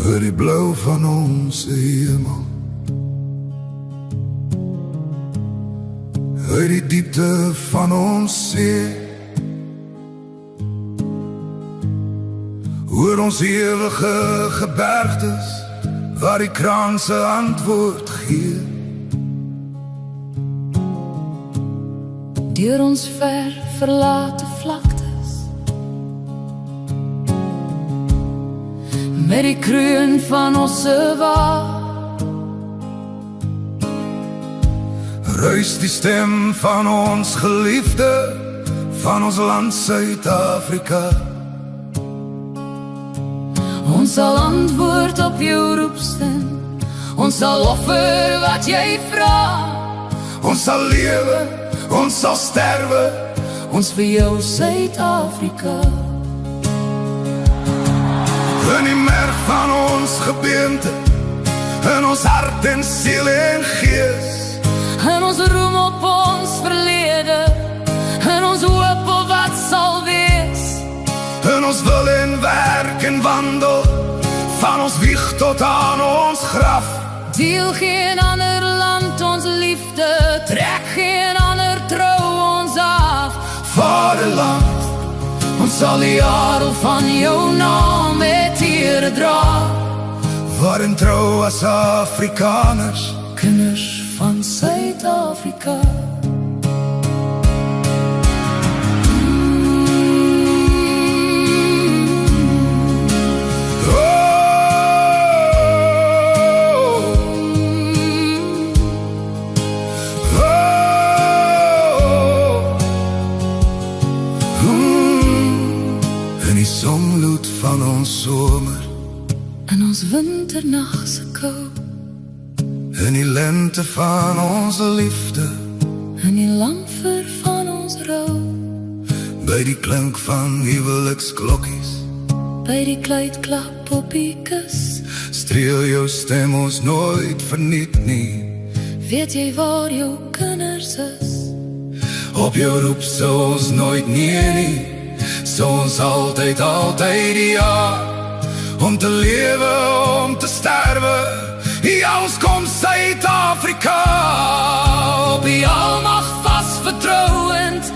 Hoor die blauw van ons hemel, hoor die diepte van ons see, hoor ons ewige gebergtes waar die kraanse antwoord gee. Deur ons ver verlate vlaktes, met die kroon van ons wa, ruis die stem van ons geliefde, van ons land Suid-Afrika. Ons sal antwoord op jou roepstem, ons sal offer wat jy vra. Ons sal lewe, ons sal sterwe, ons vir jou Suid-Afrika. In die merg van ons gebeente, in ons hart en siel en gees, in ons roem op ons verlede, in ons hoop op wat sal wees, in ons wil en werk en wandel, van ons wieg tot aan ons graf. Deel geen ander land ons liefde, trek geen ander trou ons af. Vaderland, ons sal die adel van jou naam met eer dra, waarin trou as Afrikaners, kinders van Suid-Afrika. In die sonloed van ons somer, in ons winternachtse kou, in die lente van ons liefde, in die langver van ons rou, by die klink van huweliksklokkies, by die kluitklap op die kus, streel jou stem ons nooit verniet nie. Weet jy waar jou kinders is? Op jou roep sal ons nooit nee nie, sal ons altyd ja, om te lewe, om te sterwe. Ja, ons kom Suid-Afrika, op die almag vast vertrouend,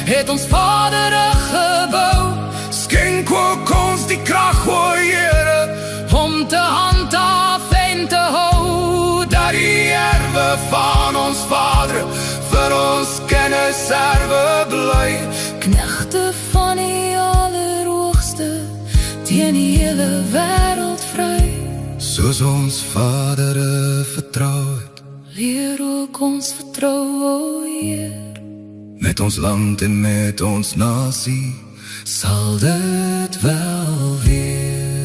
het ons Vader gebou. Skenk ook ons die krag, o Here, om te handhaaf en te hou, dat die erwe van ons Vader vir ons kennis erwe bly. Knegte van die Allerhoogste, teen die hele wêreld vry. Soos ons Vader vertrou het, leer ook ons vertrou, o Heer. met ons land en met ons nasie, sal dit wel wees.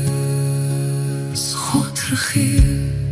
God regeer.